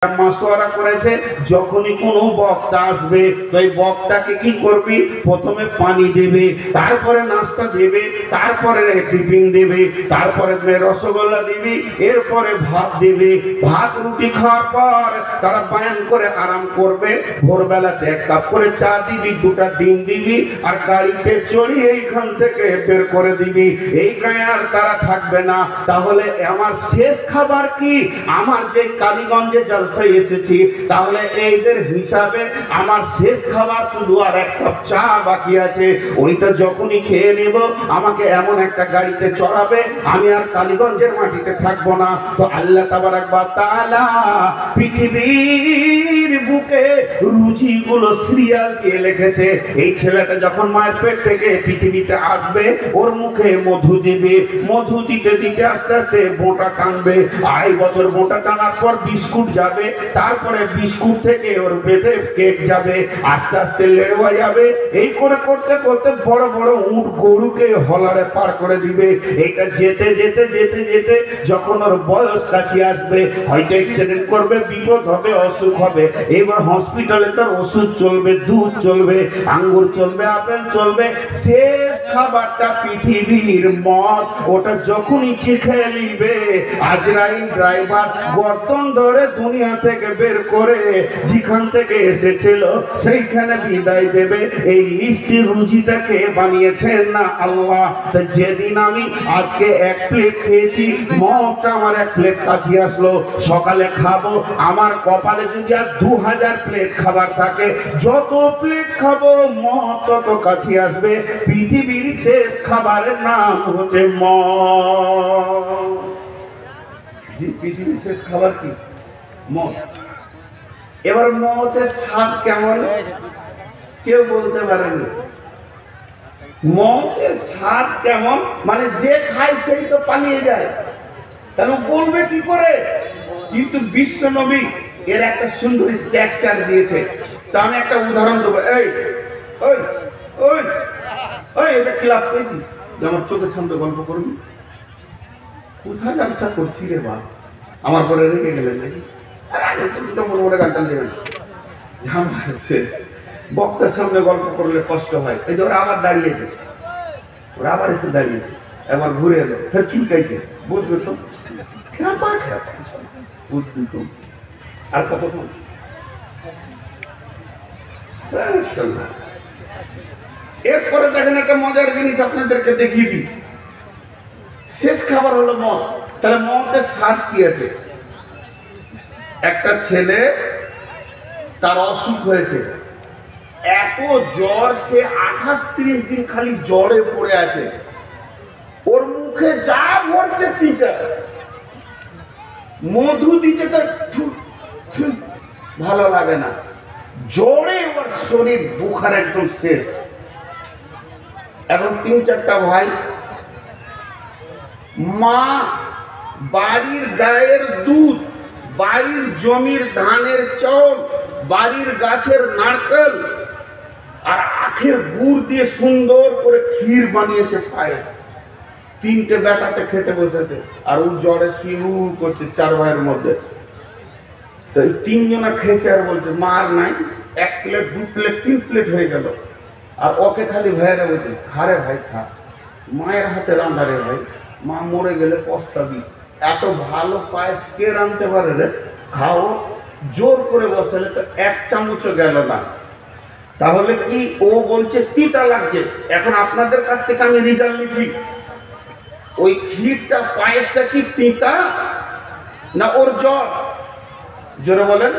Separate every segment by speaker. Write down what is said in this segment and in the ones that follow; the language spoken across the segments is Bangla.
Speaker 1: মাসওয়ারা করেছে যখনই কোনো বক্তা আসবে তো এই বক্তাকে কি করবি, প্রথমে পানি দেবে, তারপরে নাস্তা দেবে, তারপরে টিফিন দেবে, তারপরে রসগোল্লা দিবি, এরপরে ভাত দেবে। ভাত রুটি খাওয়ার পর তারা বায়ান করে আরাম করবে। ভোরবেলাতে এক কাপ করে চা দিবি, দুটা ডিম দিবি, আর গাড়িতে চড়িয়ে এইখান থেকে বের করে দিবি। এই গায়ে আর তারা থাকবে না। তাহলে আমার শেষ খাবার কি? আমার যে কালীগঞ্জে এসেছি, তাহলে এইদের হিসাবে আমার শেষ খাবার শুধু আর এক কাপ চা বাকি আছে। ওইটা যখনই খেয়ে নেব, আমাকে এমন একটা গাড়িতে চড়াবে, আমি আর কালীগঞ্জের মাটিতে থাকবো না। তো আল্লাহ তাবারাক ওয়া তাআলা পৃথিবীর বুকে রুজিগুলো সিরিয়াল দিয়ে লিখেছে। এই ছেলেটা যখন মায়ের পেট থেকে পৃথিবীতে আসবে, ওর মুখে মধু দিবে, মধু দিতে দিতে আস্তে আস্তে বোঁটা টানবে। 2.5 বছর বোঁটা টানার পর বিস্কুট যাবে, তারপরে বিস্কুট থেকে ওর পেটে কেক যাবে, আস্তে আস্তে লেড়ুয়া যাবে। এই করে করতে করতে বড় বড় উট গরুকে হলারে পার করে দিবে। এটা যেতে যেতে যেতে যেতে যখন ওর বয়স কাছে আসবে, হয়তো অ্যাক্সিডেন্ট করবে, বিপদ হবে, অসুখ হবে। এবার হসপিটালে তার ওষুধ চলবে, দুধ চলবে, আঙ্গুর চলবে, আপেল চলবে। শেষ খাবারটা পৃথিবীর মদ। ওটা যখন ইচ্ছে খেয়ে নিবে, আজরাইল ড্রাইভার গর্তন ধরে দুনিয়া থেকে বের করে যেখান থেকে এসেছিল সেইখানে বিদায় দেবে। এই মিষ্টি রুজিটাকে বানিয়েছেন না আল্লাহ। যেদিন আমি আজকে 1 প্লেট খেয়েছি, মদটা আমার 1 প্লেট কাছে আসলো, সকালে খাবো, আমার কপালে যদি আর 2000 প্লেট খাবার থাকে, যত প্লেট খাবো মদ তত কাছে আসবে। পৃথিবীর শেষ খাবারের নাম হচ্ছে মদ। পৃথিবীর শেষ খাবার কি? মদ। এবার মদের স্বাদ কেমন কেউ বলতে পারেনি। মদের স্বাদ কেমন মানে যে খায় সেই তো পালিয়ে যায়, তাহলে বলবে কি করে? কিন্তু বিশ্ব নবী এর একটা সুন্দর স্ট্রাকচার দিয়েছে। তা আমি একটা উদাহরণ দেবো। এই ওই ওই ওই এটা ক্লাব পেয়েছিস, আমার চোখের সামনে গল্প করবি? কোথায় ব্যবসা করছি রে বা, আমার পরে রেখে গেলেন নাকি? আর আগে তো দুটো মনে মনে গান টান দেবেন। ঝামেলা শেষ। বক্তার সামনে গল্প করলে কষ্ট হয়। এই যে ওরা আবার দাঁড়িয়েছে, ওরা আবার এসে দাঁড়িয়েছে, এবার ঘুরে এলো, ফের চুলকাইছে, বুঝবে তো? আর কতক্ষণ? এরপরে দেখেন একটা মজার জিনিস আপনাদেরকে দেখিয়ে দিই। শেষ খাবার হলো মদ। তাহলে মদের স্বাদ কি আছে? একটা ছেলে, তার অসুখ হয়েছে, এত জ্বর, সে 28-30 দিন খালি জ্বরে পড়ে আছে, ওর মুখে যা ভরছে তিতা, মধু দিচ্ছে তার ভালো লাগে না, জ্বরে ওর শরীর বুখার একদম শেষ। এখন 3-4টা ভাই, মা বাড়ির গায়ের দুধ, বাড়ির জমির ধানের চাউল, বাড়ির গাছের নারকেল আর আখের গুড় দিয়ে সুন্দর করে ক্ষীর বানিয়েছে, পায়েস। 3টে বেটাতে খেতে বসেছে, আর ও জ্বরে শিউ করছে 4 ভাইয়ের মধ্যে। তো এই 3 জনা খেয়েছে, আর বলছে মার নাই, 1 প্লেট 2 প্লেট 3 প্লেট হয়ে গেল। আর ওকে খালি ভাইয়েরা বলছে, খারে ভাই খা, মায়ের হাতে রান্না রে ভাই, মা মরে গেলে পস্তাবি, এত ভালো পায়েস কে রাঁধতে পারে রে, খাও। জোর করে বসালে তো 1 চামচও গেল না। তাহলে কি ও বলছে তিতা লাগছে। এখন আপনাদের কাছ থেকে আমি রেজাল্ট নিচ্ছি, ওই ক্ষীরটা পায়েসটা কি তিতা না ওর জ্বর? জোরে বলেন,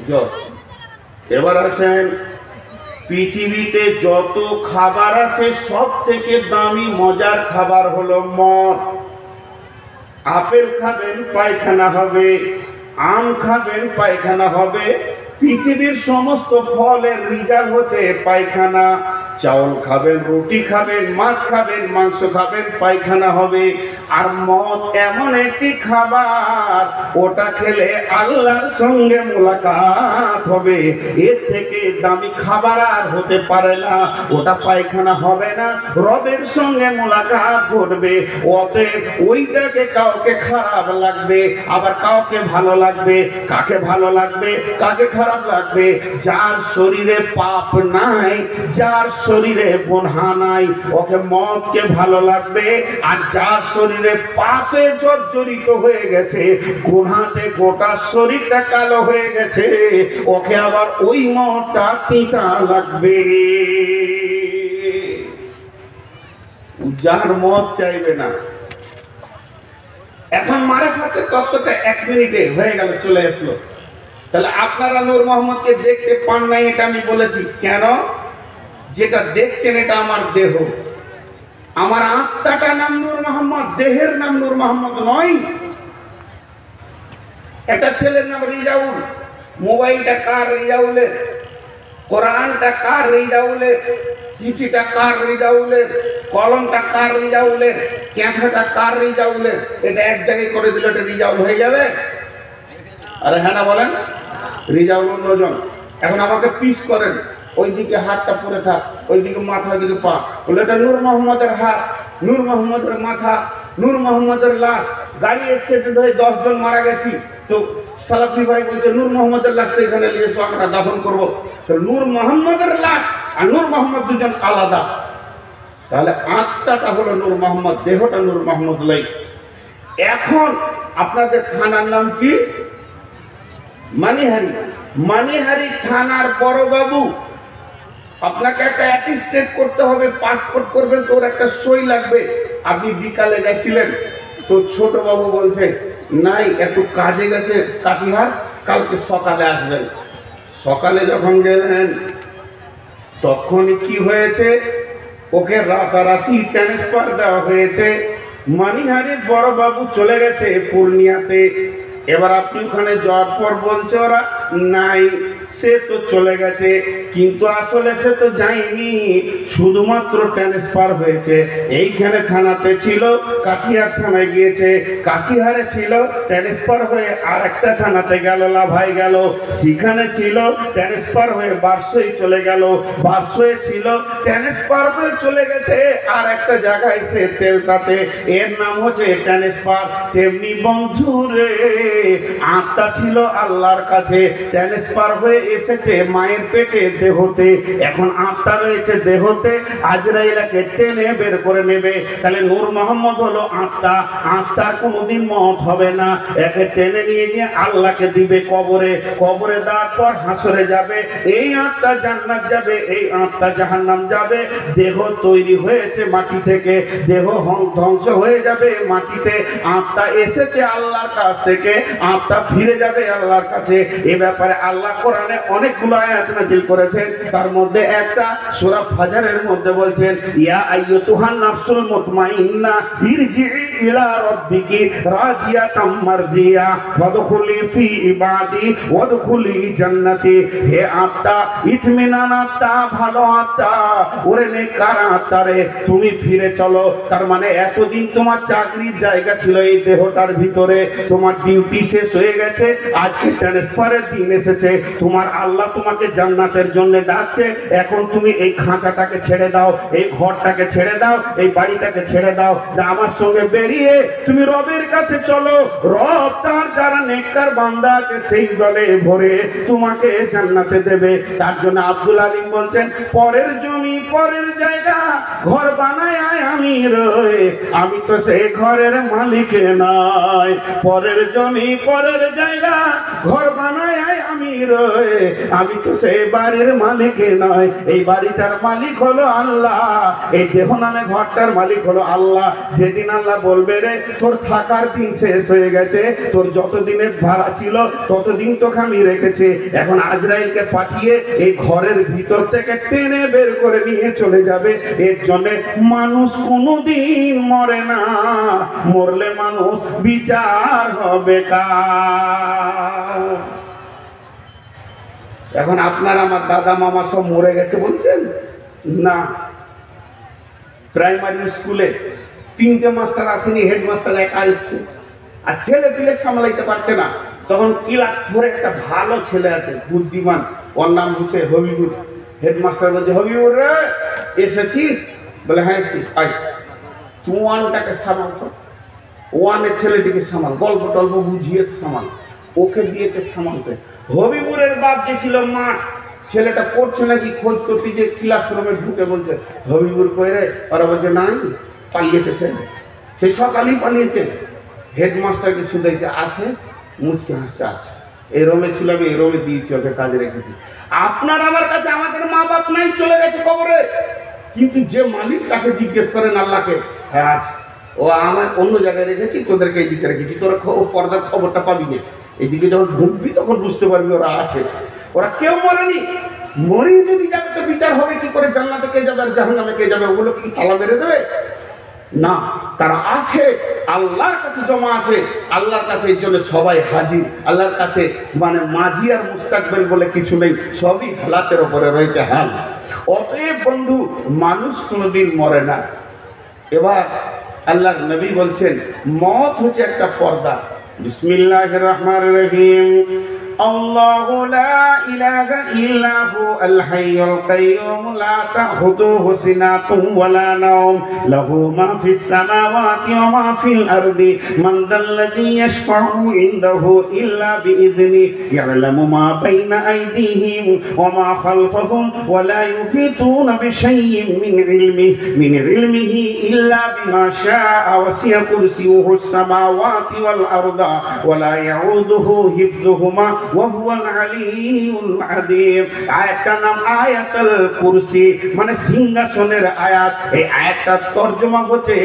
Speaker 1: জ্বর। এবার আসেন, পৃথিবীতে যত খাবার আছে সব থেকে দামি মজার খাবার হলো মদ। আপেল খাবেন পায়খানা হবে, আম খাবেন পায়খানা হবে, পৃথিবীর সমস্ত ফলের রেজাল্ট হচ্ছে পায়খানা। চাউল খাবেন, রুটি খাবেন, মাছ খাবেন, মাংস খাবেন, পায়খানা হবে। আর মদ এমন একটি খাবার, ওটা খেলে আল্লাহর সঙ্গে মোলাকাত হবে। এর থেকে দামি খাবার আর হতে পারে না। ওটা পায়খানা হবে না, রবের সঙ্গে মোলাকাত ঘটবে। অতএব ওইটাকে কাউকে খারাপ লাগবে, আবার কাউকে ভালো লাগবে। কাকে ভালো লাগবে, কাকে খারাপ লাগবে? যার শরীরে পাপ নাই, যার শরীরে গুনাহ নাই, ওকে মদকে ভালো লাগবে। আর যার শরীরে পাপে জর্জরিত হয়ে গেছে, গুনাহতে গোটা শরীরটা কালো হয়ে গেছে, ওকে আবার ওই মদটা তিতা লাগবে। যার মদ চাইবে না। এখন মারেফাতের তত্ত্বটা 1 মিনিটে হয়ে গেল, চলে আসলো। তাহলে আপনারা নূর মোহাম্মদকে দেখতে পান নাই, এটা আমি বলেছি কেন? যেটা দেখছেন এটা আমার দেহ, আমার আত্মাটা নাম নূর মোহাম্মদ, দেহের নাম নূর মোহাম্মদ নয়। একটা ছেলের নাম রিজাউল, মোবাইলটা কার? রিজাউলের। কোরআনটা কার? রিজাউলের। চিঠিটা কার? রিজাউলের। কলমটা কার? রিজাউলের। ক্যাঁথাটা কার? রিজাউলের। এটা এক জায়গায় করে দিলে এটা রিজাউল হয়ে যাবে? আরে হ্যাঁ না বলেন? রিজাউল অন্যজন। এখন আমাকে পিস করেন, ওইদিকে হাতটা পরে থাক, ওইদিকে মাথা, ওইদিকে পা, বলে এটা নূর মোহাম্মদের হাত, নূর মোহাম্মদের মাথা, নূর মোহাম্মদের লাশ। গাড়ি অ্যাক্সিডেন্ট হয়ে 10 জন মারা গেছি, তো সালাফি ভাই বলছে নূর মোহাম্মদের লাশটা এখানে নিয়ে এসো, আমরা দাফন করবো। তো নূর মোহাম্মদের লাশ আর নূর মোহাম্মদ দুজন আলাদা। তাহলে আত্মাটা হলো নূর মোহাম্মদ, দেহটা নূর মোহাম্মদ লাই। এখন আপনাদের থানার নাম কি? মানিহারি। মানিহারি থানার বড়বাবু, আপনাকে একটা অ্যাটেস্টেড করতে হবে, পাসপোর্ট করবেন, তোর একটা সই লাগবে। আপনি বিকালে গেছিলেন, তো ছোট বাবু বলছে নাই, একটু কাজে গেছে কাটিহার, কালকে সকালে আসবেন। সকালে যখন গেলেন তখনই কি হয়েছে? ওকে রাতারাতি ট্রান্সফার দেওয়া হয়েছে। মানিহারির বড়বাবু চলে গেছে পূর্ণিয়াতে। এবার আপনি ওখানে যাওয়ার পর বলছে ওরা নাই, সে তো চলে গেছে, কিন্তু আসলে সে তো যায়নি, শুধুমাত্র ট্রান্সফার হয়েছে। এইখানে থানাতে ছিল, কাটিহার থানায় গিয়েছে, কাটিহারে ছিল, ট্রান্সফার হয়ে আর একটা থানাতে গেল, লাভাই গেল, সেখানে ছিল, ট্রান্সফার হয়ে বারসই চলে গেল, বারসয়ে ছিল, ট্রান্সফার হয়ে চলে গেছে আর একটা জায়গায় সে তেলতাতে, এর নাম হচ্ছে ট্রান্সফার। তেমনি বন্ধুরে, আত্মা ছিল আল্লাহর কাছে, ট্রান্সফার হয়ে এসেছে মায়ের পেটে দেহতে, এখন আত্মা রয়েছে দেহতে, আজরাইলকে টেনে বের করে নেবে। তাহলে নূর মোহাম্মদ হলো আত্মা, আত্মার কোনোদিন মত হবে না। একে টেনে নিয়ে গিয়ে আল্লাহকে দিবে কবরে, কবরে দেওয়ার পর হাসরে যাবে। এই আত্মা জান্নাত যাবে, এই আত্মা জাহান্নাম যাবে। দেহ তৈরি হয়েছে মাটি থেকে, দেহ ধ্বংস হয়ে যাবে মাটিতে। আত্মা এসেছে আল্লাহর কাছ থেকে, আত্মা ফিরে যাবে আল্লাহর কাছে। এ ব্যাপারে আল্লাহ কোরআনে অনেকগুলো আয়াত নাযিল করেছেন, তার মধ্যে একটা সূরা ফাজরের মধ্যে বলছেন, ইয়া আইয়ুতুহান নাফসুল মুতমাইন্না ইরজিই ইলা রাব্বিকি রাদিয়াতাম মারজিয়া ফাদখুলি ফি ইবাদি ওয়াদখুলি জান্নাতি। হে আত্মা, ইতমিনান আত্মা, ভালো আত্মা, ওরে নেককার আত্মা রে, তুমি ফিরে চলো। তার মানে এতদিন তোমার চাকরির জায়গা ছিল এই দেহটার ভিতরে, তোমার ডিউটি শেষ হয়ে গেছে, আজকে ট্রান্সফারের দিন এসেছে, তোমার আল্লাহ তোমাকে জান্নাতের জন্য ডাকছে। এখন তুমি এই খাঁচাটাকে ছেড়ে দাও, এই ঘরটাকে ছেড়ে দাও, এই বাড়িটাকে ছেড়ে দাও, আমার সঙ্গে বেরিয়ে তুমি রবের কাছে চলো। রব তার যারা নেককার বান্দা আছে সেই দলে ভরে তোমাকে জান্নাতে দেবে। তার জন্য আব্দুল আলিম বলছেন, পরের জমি পরের জায়গা ঘর বানায় আমি রয়ে, আমি তো সেই ঘরের মালিক নয়। পরের জমি পরের জায়গা ঘর বানায় আমি রয়ে, আমি তো সেই বাড়ির মালিক নয়। এই বাড়িটার মালিক হলো আল্লাহ, এই দেহ নামে ঘরটার মালিক হলো আল্লাহ। যেদিন আল্লাহ বলবে রে তোর থাকার দিন শেষ হয়ে গেছে, তোর যতদিনের ভাড়া ছিল ততদিন তোকে আমি রেখেছি, এখন আজরাইলকে পাঠিয়ে এই ঘরের ভিতর থেকে টেনে বের করে নিয়ে চলে যাবে। এর জন্য মানুষ কোনোদিন মরে না, মরলে মানুষ বিচার হবে কার। এখন আপনার আমার দাদা মামা সব মরে গেছে বলছেন, না, প্রাইমারি স্কুলে 3টে মাস্টার আসেনি, হেডমাস্টার একা এসছে, আর ছেলে পিলে সামলাইতে পারছে না। তখন ক্লাস 4-এ একটা ভালো ছেলে আছে, বুদ্ধিমান, ওর নাম হচ্ছে হবিবুর। হেডমাস্টার বলছে, হবিবুর রে এসেছিস? বলে হ্যাঁ এসেছি। আয় তুই ওয়ানটাকে সামাল, তো ওয়ানের ছেলেটিকে সামাল, গল্প টল্প বুঝিয়ে সামাল। ওকে দিয়েছে সামালতে। হবিবুরের বাপ গেছিল মাঠ, ছেলেটা পড়ছে নাকি খোঁজ করতে, যে ক্লাসরুমে ঢুকে বলছে, হবিবুর কই রে? ওরা বলছে নাই, পালিয়েছে, সে সকালেই পালিয়েছে। হেডমাস্টারকে শুধাইছে, আছে? মুচকে হাসছে, আছে। এই রুমে ছিল, আমি এই রুমে দিয়েছি, ওকে কাজে রেখেছি। আপনার আমার কাছে আমাদের মা বাপ নাই, চলে গেছে কবরে, কিন্তু যে মালিক তাকে জিজ্ঞেস করেন আল্লাহকে, হ্যাঁ আছে, ও আমার অন্য জায়গায় রেখেছি, তোদেরকে এইদিকে রেখেছি, তোরা পর্দার খবরটা পাবি না। এইদিকে যখন ঢুকবি তখন বুঝতে পারবি ওরা আছে। ওরা কেউ মরেনি, মরে যদি যাবে তো বিচার হবে কি করে, জান্নাতে কে যাবে আর জাহান্নামে কে যাবে, ওগুলো কি তালা মেরে দেবে? না, তারা আছে, আল্লাহর কাছে জমা আছে, আল্লাহর কাছে। এই জন্য সবাই হাজির আল্লাহর কাছে, মানে মাঝি আর মুস্তাকবিল বলে কিছু নেই, সবই হালাতের ওপরে রয়েছে হাল। অতএব বন্ধু, মানুষ কোনোদিন মরে না। এবার আল্লাহর নবী বলছেন, মত হচ্ছে একটা পর্দা। বিসমিল্লাহির রহমানির রহিম। الله لا إله إلا هو الحي القيوم لا تأخذه سنة ولا نوم له ما في السماوات وما في الأرض من ذا الذي يشفع عنده إلا بإذنه يعلم ما بين أيديهم وما خلفهم ولا يحيطون بشيء من علمه إلا بما شاء وسع كرسيه السماوات والأرض ولا يعوده حفظهما ওয়াহুয়াল আলিয়ুল আযীম। আয়াতটার নাম আয়াতুল কুরসি, মানে সিংহাসনের আয়াত। এই আয়াতটার তরজমা হচ্ছে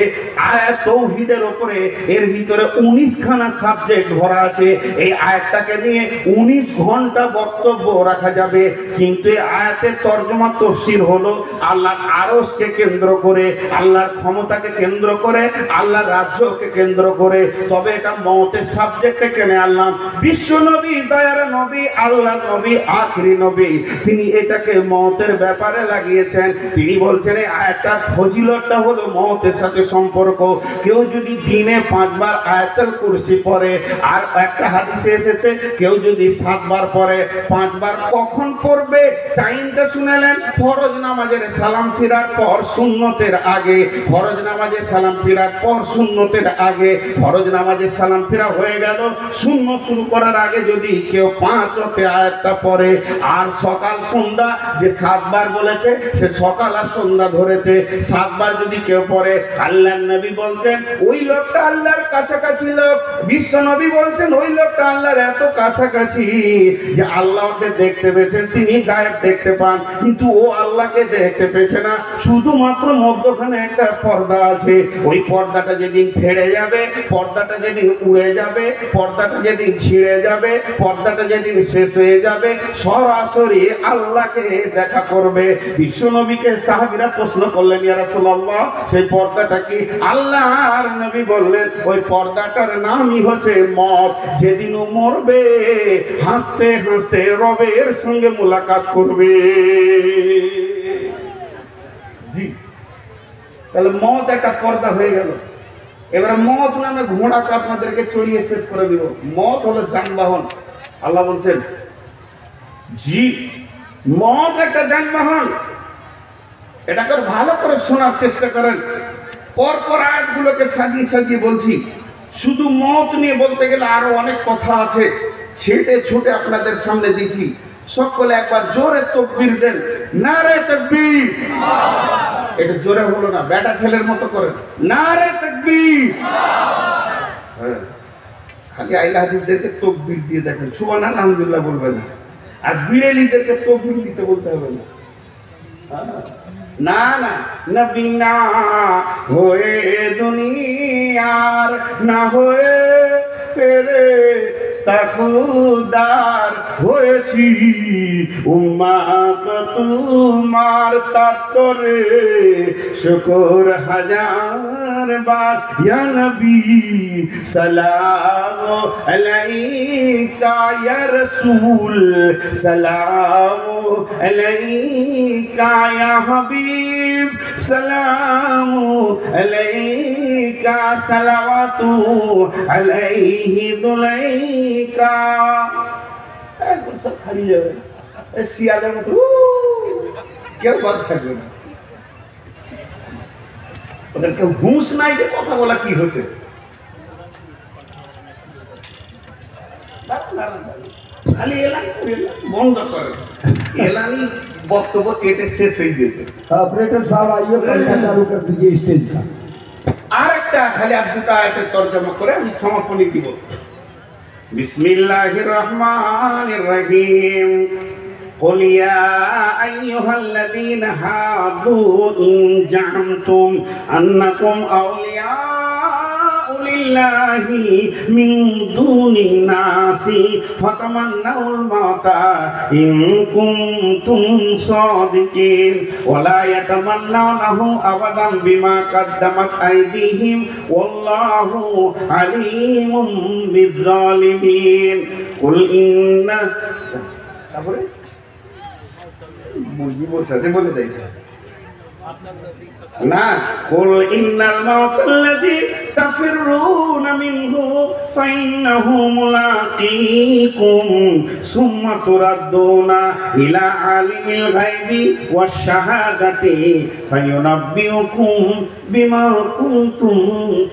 Speaker 1: আয়াত তাওহীদের উপরে। এর ভিতরে 19খানা সাবজেক্ট ভরা আছে। এই আয়াতটাকে নিয়ে 19 ঘন্টা বক্তব্য রাখা যাবে, কিন্তু এই আয়াতের তরজমা তাফসীর হলো আল্লাহর আরশকে কেন্দ্র করে, আল্লাহর ক্ষমতাকে কেন্দ্র করে, আল্লাহর রাজ্যকে কেন্দ্র করে। তবে এটা মওতের সাবজেক্টে কেন আনলাম? বিশ্ব নবী, দয়ার নবী, আল্লাহর নবী, আখিরি নবী, তিনি এটাকে মওতের ব্যাপারে লাগিয়েছেন। তিনি বলছেন এই আয়াতটার ফজিলতটা হলো মওতের সাথে সম্পর্ক। কেউ যদি দিনে 5 বার আয়াতুল কুরসি পড়ে, আর একটা হাদিসে এসেছে কেউ যদি 7 বার পড়ে, 5 বার কখন পড়বে টাইমটা শুনেলেন? ফরজ নামাজের সালাম ফিরার পর, সুন্নতের আগে। ফরজ নামাজের সালাম ফিরার পর, সুন্নতের আগে। ফরজ নামাজের সালাম ফিরা হয়ে গেল, সুন্নত শুরু করার আগে যদি কেউ 5 ওয়াক্তে আয়াতটা পড়ে, আর সকাল সন্ধ্যা যে 7 বার বলেছে, সে সকাল আর সন্ধ্যা ধরেছে, 7 বার যদি কেউ পড়ে, আল্লাহর নবী বলছেন ওই লোকটা আল্লাহর কাছাকাছি লোক। বিশ্ব নবী বলছেন ওই লোকটা আল্লাহর এত কাছাকাছি যে আল্লাহকে দেখতে পেয়েছেন, তিনি গায়েব দেখতে পান, কিন্তু ও আল্লাহকে দেখতে পেয়েছে না। শুধুমাত্র মধ্যখানে একটা পর্দা আছে। ওই পর্দাটা যেদিন ছেড়ে যাবে, পর্দাটা যেদিন উড়ে যাবে, পর্দাটা যেদিন ছিঁড়ে যাবে, পর্দাটা যেদিন শেষ হয়ে যাবে, সরাসরি আল্লাহকে দেখা করবে। বিশ্ব নবীকে সাহাবীরা প্রশ্ন করলেন, ইয়া রাসূলুল্লাহ, সেই পর্দাটা কি? আল্লাহর নবী বললেন ওই পর্দাটার নামই হচ্ছে মওত। যেদিন ও মরবে, হাসতে হাসতে রবের সঙ্গে মুলাকাত করবে। জি, তাহলে মওত একটা পর্দা হয়ে গেল। এবার মওত নামে ঘোড়াকে আপনাদেরকে চড়িয়ে শেষ করে দিব। মওত হলো যানবাহন। আল্লাহ বলছেন জি, মওত একটা যানবাহন। এটাকে ভালো করে শোনার চেষ্টা করেন। পরপর আয়াতগুলোকে সাজিয়ে সাজিয়ে বলছি। শুধু মওত নিয়ে বলতে গেলে আরো অনেক কথা আছে, ছেটে ছুটে আপনাদের সামনে দিচ্ছি। সকলে একবার জোরে তাকবীর দেন, নারে তাকবীর। এটা জোরে হলো না, বেটা ছেলের মতো করেন, নারে তাকবীর। হ্যাঁ, খালি আইলা হাদিসদেরকে তাকবীর দিয়ে দেখেন, সুবহানাল্লাহ আলহামদুলিল্লাহ বলবেন না। আর বিড়ালিদেরকে তাকবীর দিতে বলতে হবে না। না না, নবী না হয়ে দুনিয়ার, না হয়ে ফেরেশতা খুদার হয়েছি, উম্মত তোমার তারতরে শুকর হাজার বার। ইয়া নবী সালাম আলাইকা, ইয়া রাসূল সালাম আলাইকা ইয়া হাবিব সালামু আলাইকা সালাওয়াতু আলাইহি দুলাইকা। একবার সব খালি যাবে শিয়ালের মতো কেউ কথা থাকবে না, ওদের কেউ হুঁশ নাই যে কথা বলা কি হচ্ছে। খালি এলান করে বন্ধ করে, এলানি বক্তব্য কেটে শেষ হয়ে গেছে।
Speaker 2: ऑपरेटर साहब आइए, पंखा चालू कर दीजिए स्टेज का।
Speaker 1: আর একটা খালি আর দুটো আয়াতের তরজমা করে আমি সমাপনী দিব। বিসমিল্লাহির রহমানির রহিম। قل يا أيها الذين هادوا إن زعمتم أنكم أولياء لله من دون الناس فتمنوا الموت إن كنتم صادقين ولا يتمنونه أبدا بما قدمت أيديهم والله عليم بالظالمين قل إن মুরগি বসে আছে বলে দেয় না। কুল ইন্নাল মাউতাল্লাযী তাফিরুনা মিনহু ফাইন্নাহু মুলাকীকুম সুম্মা তুরাদ্দুনা ইলা আলিমিল গায়বি ওয়াশ শাহাদাতি ফায়ুনাব্বিউকুম বিমা কুনতুম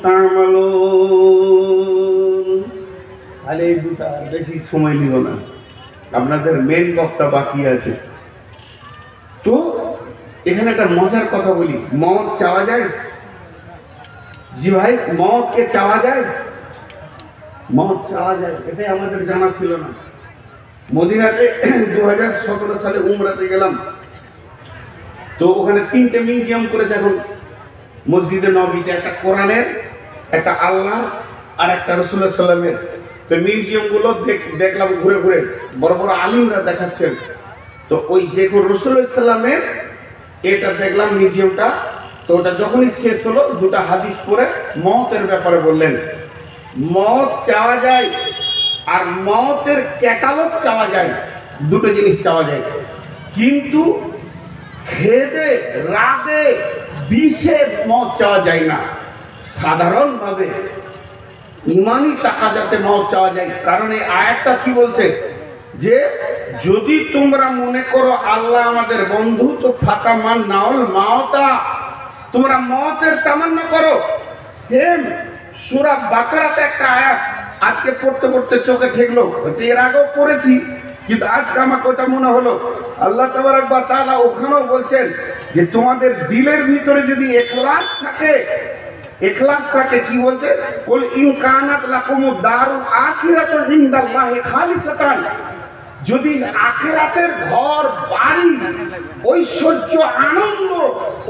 Speaker 1: তা'মালুন। আলে দুটা বেশি সময় নিব না, আপনাদের মেন বক্তা বাকি আছে। তো এখানে একটা মজার কথা বলি, মত চাওয়া যায়? জি ভাই, মতকে চাওয়া যায়? মত চাওয়া যায়, এটাই আমাদের জানা ছিল না। মদিনাতে 2017 সালে উমরাতে গেলাম, তো ওখানে 3টে মিউজিয়াম করেছে এখন মসজিদে নববীতে, একটা কোরআনের, একটা আল্লাহর, আর একটা রাসূলুল্লাহ সাল্লামের। তো মিউজিয়ামগুলো দেখলাম ঘুরে ঘুরে, বড় বড় আলিমরা দেখাচ্ছেন। তো ওই যে রাসূলুল্লাহ সাল্লামের এটা দেখলাম মিউজিয়ামটা। তো ওটা যখনই শেষ হলো, দুটো হাদিস পড়ে মওতের ব্যাপারে বললেন। মওত চাওয়া যায় আর মওতের ক্যাটালগ চাওয়া যায়, দুটো জিনিস চাওয়া যায়, কিন্তু খেদে রাগে বিষে মওত চাওয়া যায় না। সাধারণভাবে ইমানি তাকাজাতে মওত চাওয়া যায়। কারণ এই আয়াতটা কি বলছে যে যদি তোমরা মনে করো আল্লাহ আমাদের বন্ধু, তো ফাতামান নাউল মাওতা, তোমরা মওতের তামান্না করো। সেম সূরা বাকারাতে একটা আয়াত আজকে পড়তে পড়তে চোখে ঠেকলো, এর আগেও পড়েছি কিন্তু আজকে আমাকে ওটা মনে হলো। আল্লাহ তাবারক ওয়া তাআলা ওখানেও বলছেন যে তোমাদের দিলের ভিতরে যদি ইখলাস থাকে, ইখলাস থাকে, কি বলছে? কুল ইন কানাত লাকুমুদ দারুল আখিরাতু ইনদাল্লাহি খালিসাতান, যদি আখিরাতের ঘর বাড়ি ঐশ্বর্য আনন্দ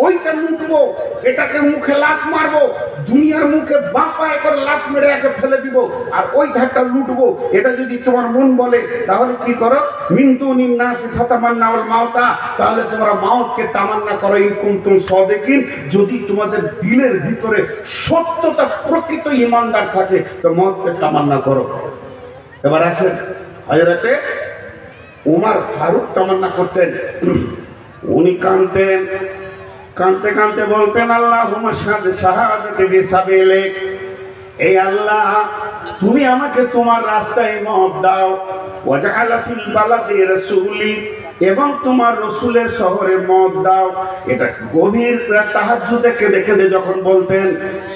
Speaker 1: ওইটা লুটবো, এটাকে মুখে লাফ মারবো, দুনিয়ার মুখে বাঁপায় করে লাফ মেরে একে ফেলে দিব, আর ওই ধারটা লুটবো, এটা যদি তোমার মন বলে, তাহলে কি করো? মিন দুনিন নাস ফাতামান্নাউল মাউতা, তাহলে তোমরা মাউতকে তামান্না করো। ইন কুনতুম সাদিকিন, যদি তোমাদের দিলের ভিতরে সত্যতা প্রকৃত ঈমানদার থাকে তো মাউতকে তামান্না করো। এবার আসেন, হযরতে উমর ফারুক তামান্না করতেন। উনি কাঁদতেন, কাঁদতে কাঁদতে বলতেন আল্লাহুম্মা শাহাদাতি বিসাবিলিক, এই আল্লাহ তুমি আমাকে তোমার রাস্তায় মওত দাও, ওয়াজআল ফিল বালাদি রাসূলি, এবং তোমার রসুলের শহরে মত দাও। এটা গভীর তাহাজ্জুদে কেঁদে কেঁদে যখন বলতেন,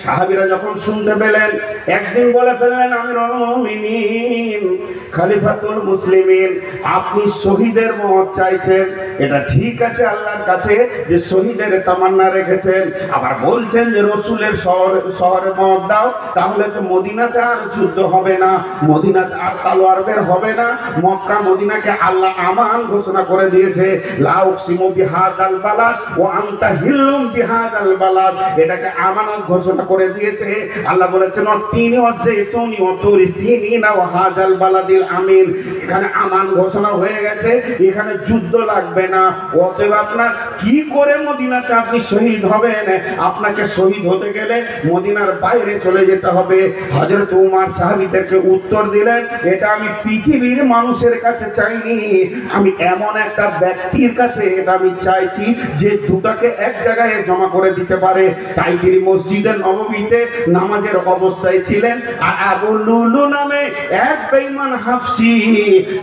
Speaker 1: সাহাবীরা যখন শুনতে পেলেন, একদিন বলে ফেললেন আমিরুল মুমিনিন খলিফাতুল মুসলিমিন, আপনি শহীদের মত চাইছেন, এটা ঠিক আছে আল্লাহর কাছে যে শহীদের তামান্না রেখেছেন, আবার বলছেন যে রসুলের শহরে মত দাও, তাহলে তো মদিনাতে আর যুদ্ধ হবে না, মদিনাতে আর তলোয়ার বের হবে না, মক্কা মদিনাকে আল্লাহ আমান ঘোষণা করে দিয়েছে। লা উকসিমু বিহাদাল বালাদ ওয়া আনতা হিল্লুম বিহাদাল বালাদ, এটাকে আমানত ঘোষণা করে দিয়েছে। আল্লাহ বলেছেন তিনি ওয়া যাইতুনি ওয়া তুরি সিনিনা ওয়া হাদাল বালাদিল আমিন, এখানে আমান ঘোষণা হয়ে গেছে, এখানে যুদ্ধ লাগবে থাকবে না। অতএব আপনার কি করে মদিনাতে আপনি শহীদ হবেন? আপনাকে শহীদ হতে গেলে মদিনার বাইরে চলে যেতে হবে। হযরত উমর সাহাবীদেরকে উত্তর দিলেন, এটা আমি পৃথিবীর মানুষের কাছে চাইনি, আমি এমন একটা ব্যক্তির কাছে এটা আমি চাইছি যে দুটাকে এক জায়গায় জমা করে দিতে পারে। তাই তিনি মসজিদের নববীতে নামাজের অবস্থায় ছিলেন, আর আবু লুলু নামে এক বেঈমান হাবশী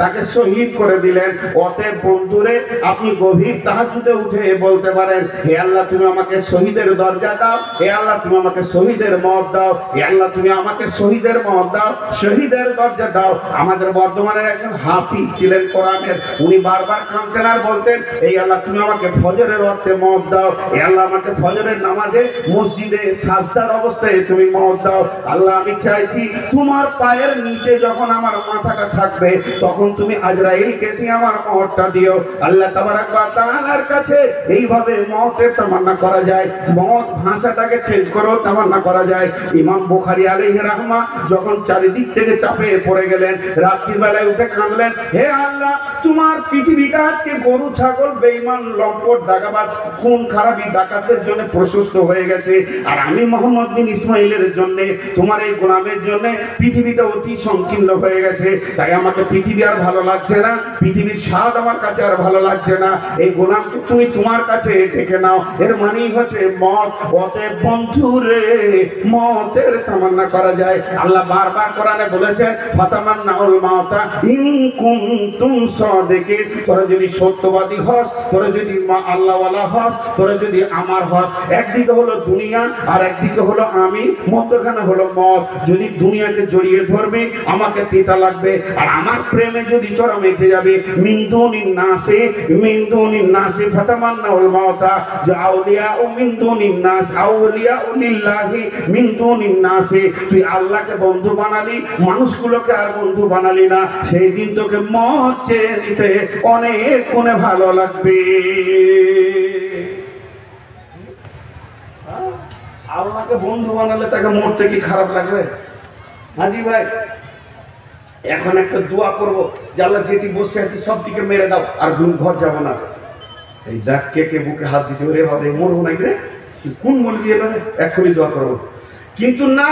Speaker 1: তাকে শহীদ করে দিলেন। অতএব বন্ধুরে, আপনি গভীর তাহাজ্জুদে উঠে বলতে পারেন, হে আল্লাহ তুমি আমাকে শহীদের দরজা দাও, হে আল্লাহ তুমি আমাকে শহীদের মত দাও, হে আল্লাহ তুমি আমাকে শহীদের মত দাও, শহীদের দরজা দাও। আমাদের বর্তমানের একজন হাফিজ ছিলেন কোরআনের, উনি বারবার কাঁদতেন আর বলতেন, এই আল্লাহ তুমি আমাকে ফজরের অর্থে মত দাও, হে আল্লাহ আমাকে ফজরের নামাজে মসজিদে সাজদার অবস্থায় তুমি মত দাও। আল্লাহ আমি চাইছি তোমার পায়ের নিচে যখন আমার মাথাটা থাকবে তখন তুমি আজরাইলকে দিয়ে আমার মতটা দিও। আল্লাহ তাবারাক ওয়া তাআলার কাছে এইভাবে মতের তামান্না করা যায়। মত ভাষাটাকে চেঞ্জ করেও তামান্না করা যায়। ইমাম বুখারী আলাইহির রাহমা যখন চারিদিক থেকে চাপে পড়ে গেলেন, রাত্রির বেলায় উঠে কাঁদলেন, হে আল্লাহ তোমার পৃথিবীটা আজকে গরু ছাগল বেঈমান লম্পট দাগাবাজ খুন খারাপি ডাকাতদের জন্য প্রশস্ত হয়ে গেছে, আর আমি মোহাম্মদ বিন ইসমাইলের জন্য তোমার এই গোলামের জন্য পৃথিবীটা অতি সংকীর্ণ হয়ে গেছে। তাই আমাকে পৃথিবী আর ভালো লাগছে না, পৃথিবীর স্বাদ আমার কাছে আর ভালো লাগছে না, এই গোলামকে তুমি তোমার কাছে ডেকে নাও। এর মানেই হচ্ছে মত। অতএব বন্ধুরে, মতের তামান্না করা যায়। আল্লাহ বারবার কোরআনে বলেছেন, ফাতামান্নাউল মাউতা ইন কুনতুম সাদিকিন। তোরা যদি সত্যবাদী হস, তোরা যদি আল্লাহওয়ালা হস, তোরা যদি আমার হস, একদিকে হলো দুনিয়া আর একদিকে হলো আমি, মধ্যখানে হলো মত। যদি দুনিয়াকে জড়িয়ে ধরবে আমাকে তিতা লাগবে, আর আমার প্রেমে যদি তোরা মেতে যাবে, মিন দুনিন নাসি ফাতামান্নাউল মাউতা, যে আউলিয়া ও মিন দুনিন নাস, আউলিয়া লিল্লাহি মিন দুনিন নাসি। তুই আল্লাহকে বন্ধু বানালি, মানুষগুলোকে আর বন্ধু বানালি না, সেই দিন তোকে মত চেয়ে নিতে অনেক গুণে ভালো লাগবে। আল্লাহকে বন্ধু বানালে তাকে মরতে কি খারাপ লাগবে? হাজি ভাই, এখন একটা দোয়া করবো যে আল্লাহ যেটি বসে আছি সব দিকে মেরে দাও, আর ঘর যাবো না। এই দেখ কে কে বুকে হাত দিচ্ছে, ওরে বাবা মরবো নাকি রে, কোন মরবি এলো রে, এখনই দোয়া করবো। কিন্তু না,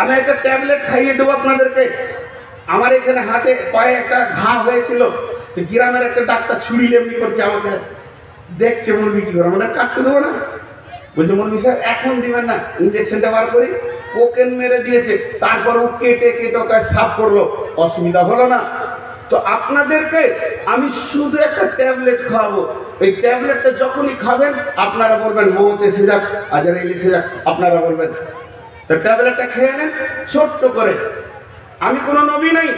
Speaker 1: আমি একটা ট্যাবলেট খাইয়ে দেবো আপনাদেরকে। আমার এখানে হাতে পায়ে একটা ঘা হয়েছিল, গ্রামের একটা ডাক্তার ছুরি এমনি করছে আমাকে, দেখছে মুরগি কি করে, মানে কাটতে দেবো না। বলছে মুরগি সাহেব এখন দিবেন না, ইঞ্জেকশনটা বার করি। কোকেন মেরে দিয়েছে, তারপর ও কেটে কেটে সাফ করলো, অসুবিধা হলো না। তো আপনাদেরকে আমি শুধু একটা ট্যাবলেট খাওয়াবো। এই ট্যাবলেটটা যখনই খাবেন আপনারা বলবেন মত এসে যাক, আজরাইল এসে যাক, আপনারা বলবেন। তো ট্যাবলেটটা খেয়ে নেন ছোট্ট করে। আমি কোনো নবী নাই,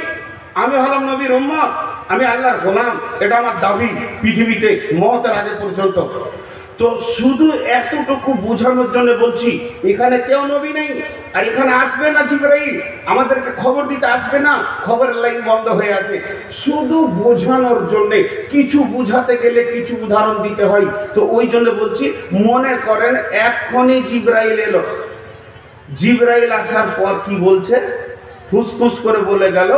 Speaker 1: আমি হলাম নবীর উম্মত, আমি আল্লাহর গোলাম, এটা আমার দাবি পৃথিবীতে মতের আগে পর্যন্ত। তো শুধু এতটুকু বোঝানোর জন্য বলছি, এখানে কেউ নবী নেই, আর এখানে আসবে না জিবরাইল, আমাদেরকে খবর দিতে আসবে না, খবরের লাইন বন্ধ হয়ে আছে। শুধু বোঝানোর জন্যে, কিছু বুঝাতে গেলে কিছু উদাহরণ দিতে হয়। তো ওই জন্য বলছি, মনে করেন এখনই জিবরাইল এলো, জিবরাইল আসার পর কি বলছে, ফুসফুস করে বলে গেল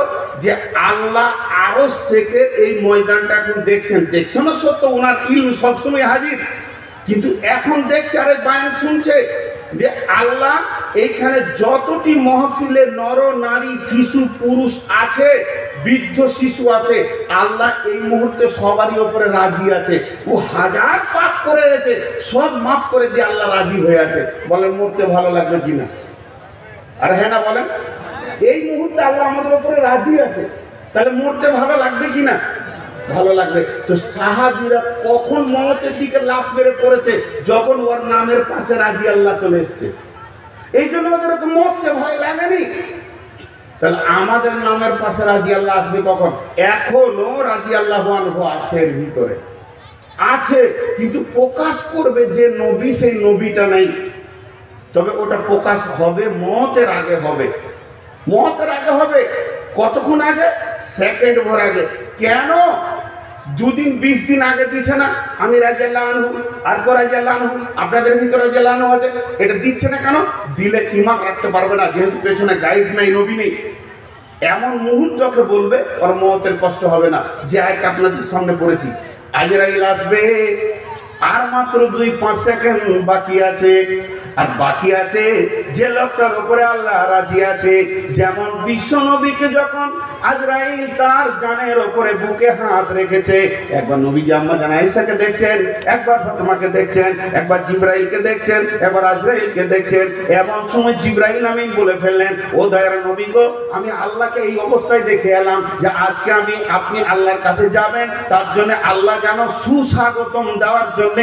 Speaker 1: যে আল্লাহ আরশ থেকে এই ময়দানটা এখন দেখছেন না, সত্য ওনার ইলম সবসময় হাজির, কিন্তু এখন দেখছে আরে বায়ান শুনছে যে আল্লাহ এইখানে যতটি মহফিলে নর নারী শিশু পুরুষ আছে, বৃদ্ধ শিশু আছে, আল্লাহ এই মুহূর্তে সবারই ওপরে রাজি আছে। ও হাজার পাপ করে গেছে, সব মাফ করে দিয়ে আল্লাহ রাজি হয়ে আছে। বলেন মরতে ভালো লাগবে কিনা? আর হ্যাঁ না বলেন, এই মুহূর্তে আল্লাহ আমাদের উপরে রাজি আছে, তাহলে মরতে ভালো লাগবে কিনা? ভালো লাগবে। তো সাহাবীরা কখন মওতের দিকে লাফ মেরে পড়েছে, যখন ওর নামের পাশে রাজি আল্লাহ চলে এসছে। এই জন্য ওদের তো মওতকে ভয় লাগেনি। তাহলে আমাদের নামের পাশে রাজি আল্লাহ আসবে কখন? এখনো রাজি আল্লাহু আনহু আছে, এর ভিতরে আছে, কিন্তু প্রকাশ করবে যে নবী, সেই নবীটা নেই। তবে ওটা প্রকাশ হবে মওতের আগে হবে, মওতের আগে হবে। কতক্ষণ আগে? সেকেন্ড ভর আগে। কেন? 2 দিন 20 দিন আগে দিছে না, আমি রাদিয়াল্লাহু আনহু আর কো রাদিয়াল্লাহু আনহু, আপনাদের ভিতরে রাদিয়াল্লাহু আনহু আছে, এটা দিচ্ছে না কেন? দিলে ঈমান রাখতে পারবে না, যেহেতু পেছনে গাইড নাই, নবী নেই। এমন মুহূর্তকে বলবে ওর মওতের কষ্ট হবে না। যে আয়াত আপনাদের সামনে পড়েছি, আজরাইল আসবে, আর মাত্র 2-5 সেকেন্ড বাকি আছে। আর বাকি আছে যে লোকটার উপরে আল্লাহ রাজি আছে। যেমন বিশ্ব নবীকে যখন আজরাইল তার জানের উপরে বুকে হাত রেখেছে, একবার নবী আম্মা জান আয়েশাকে দেখছেন, একবার ফাতেমাকে দেখছেন, একবার জিবরাইলকে দেখছেন, একবার আজরাইলকে দেখছেন। এমন সময় জিবরাইল আমিন বলে ফেললেন, ও দয়ার নবী গো, আমি আল্লাহকে এই অবস্থায় দেখে এলাম যে আজকে আপনি আল্লাহর কাছে যাবেন, তার জন্য আল্লাহ যেন সুস্বাগতম দেওয়ার জন্য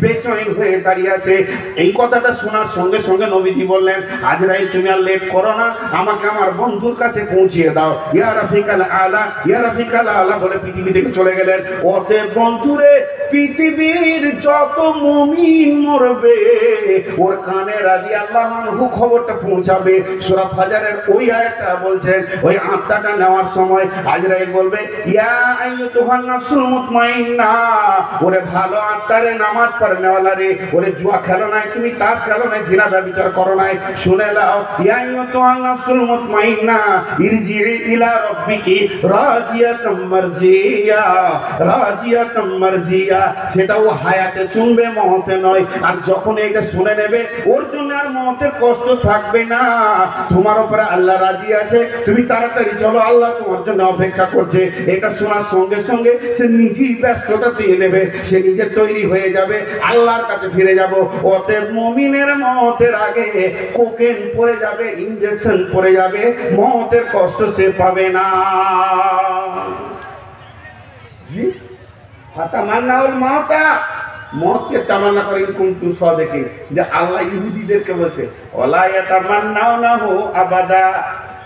Speaker 1: বেচৈন হয়ে দাঁড়িয়ে আছে। এই কথাটা শোনার সঙ্গে সঙ্গে নবীজি বললেন, আজরাইল তুমি আর লেট করো না, আমাকে আমার বন্ধুর কাছে পৌঁছিয়ে দাও। ইয়া রাফিকাল আলা, ইয়া রাফিকাল আলা বলে পৃথিবী থেকে চলে গেলেন। ওতে বন্ধুরে, পৃথিবীর যত মুমিন মরবে ওর কানে রাদিয়াল্লাহু আনহু খবরটা পৌঁছাবে। সূরা ফাজরের ওই আয়াতটা বলছেন, ওই আত্মাটা নেওয়ার সময় আজরাইল বলবে, ইয়া আইয়ুতুহান নাফসুল মুতমাইন্না, ওরে ভালো আত্মারে, নামাজ পড়নেওয়ালা রে, ওরে জুয়া খেলো না, তুমি তাস খেলো না, জিনা ব্যভিচার করো না, শুনে নাও, ইয়া আইয়ুতুহান নাফসুল মুতমাইন্না ইরজিই ইলা রাব্বিকি রাজিয়াতাম মারজিয়া, রাজিয়াতাম মারজিয়া। সেটা ও হায়াতে শুনবে, মওতে নয়। আর যখন এটা শুনে নেবে, ওর জন্য আর মওতের কষ্ট থাকবে না। তোমার উপরে আল্লাহ রাজি আছে, তুমি তাড়াতাড়ি চলো, আল্লাহ তোমার জন্য অপেক্ষা করছে। এটা শোনার সঙ্গে সঙ্গে সে নিজেই ব্যস্ততা দিয়ে নেবে, সে নিজে তৈরি হয়ে যাবে, আল্লাহর কাছে ফিরে যাব। অতএব মুমিনের মওতের আগে কোকেন পড়ে যাবে, ইনজেকশন পড়ে যাবে, মওতের কষ্ট সে পাবে না। জি, ফাতামান্নাউল মাউতা, মওতকে তামান্না করেন কুনতু সাদিকিন। যে আল্লাহ ইহুদিদেরকে বলছে, ওয়ালা ইয়াতামান্নাউনাহু আবাদা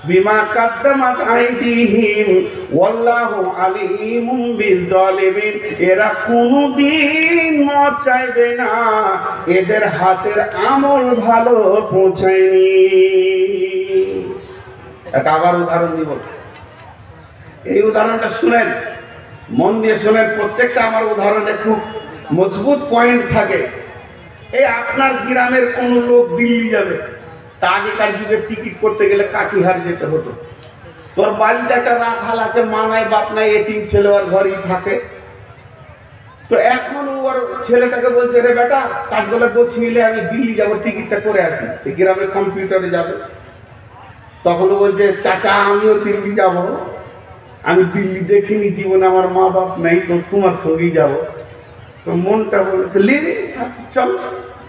Speaker 1: বিমা কাদ্দামাত আইদিহিম ওয়াল্লাহু আলিমুম বিযালিমিন। এরা কোনদিন মওত চাইবে না, এদের হাতের আমল ভালো পৌঁছায়নি। এটা আবার উদাহরণ দিব, এই উদাহরণটা শুনেন, মন দিয়ে শোনেন। প্রত্যেকটা আমার উদাহরণে খুব মজবুত পয়েন্ট থাকে। এই আপনার গ্রামের কোন লোক দিল্লি যাবে, তা আগেকার যুগে টিকিট করতে গেলে কাটিহার যেতে হতো। তোর বাড়িতে একটা রাখাল আছে, মা নাই বাপ নাই, এতিম ছেলে ওর ঘরেই থাকে। তো এখন ওর ছেলেটাকে বলছে, রে বেটা কাজগুলো গোছিয়ে নিলে আমি দিল্লি যাবো, টিকিটটা করে আসি। এই গ্রামে কম্পিউটারে যাবে। তখন ও বলছে, চাচা আমিও দিল্লি যাব, আমি দিল্লি দেখিনি জীবনে, আমার মা বাপ নেই, তো তোমার সঙ্গেই যাব। তো মনটা বলে, চল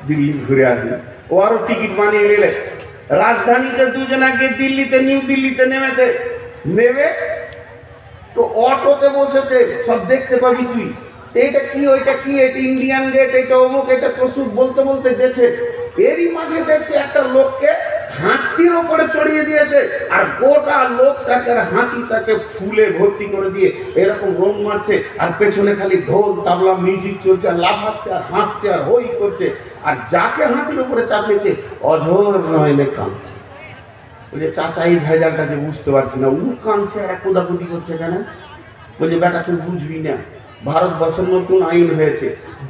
Speaker 1: দিল্লি ঘুরে আসি। ও আরো টিকিট বানিয়ে নিলে। রাজধানীতে দুজনা গিয়ে দিল্লিতে, নিউ দিল্লিতে নেমেছে। নেমে তো অটোতে বসেছে, সব দেখতে পাবি তুই, এটা কি ওইটা কি, এটা ইন্ডিয়ান গেট, এটা অমুক, এটা প্রসুর বলতে বলতে যেছে। এরই মাঝে দেখছে একটা লোককে হাতির ওপরে চড়িয়ে দিয়েছে, আর গোটা লোকটাকে হাতি তাকে ফুলে ভর্তি করে দিয়ে এরকম রং মারছে, আর পেছনে খালি ঢোল তাবলা মিউজিক চলছে, আর লাফাচ্ছে আর হাসছে আর হই করছে। আর যাকে হাতির উপরে চাপিয়েছে অঝোর নয়নে কাঁদছে। বলছে, চাচা এই ভেজালটা যে বুঝতে পারছি না, ও কাঁদছে আর কোদাকুদি করছে কেন? বলছে, বেটা তুই বুঝবি না, ভারতবর্ষের নতুন আইন হয়েছে,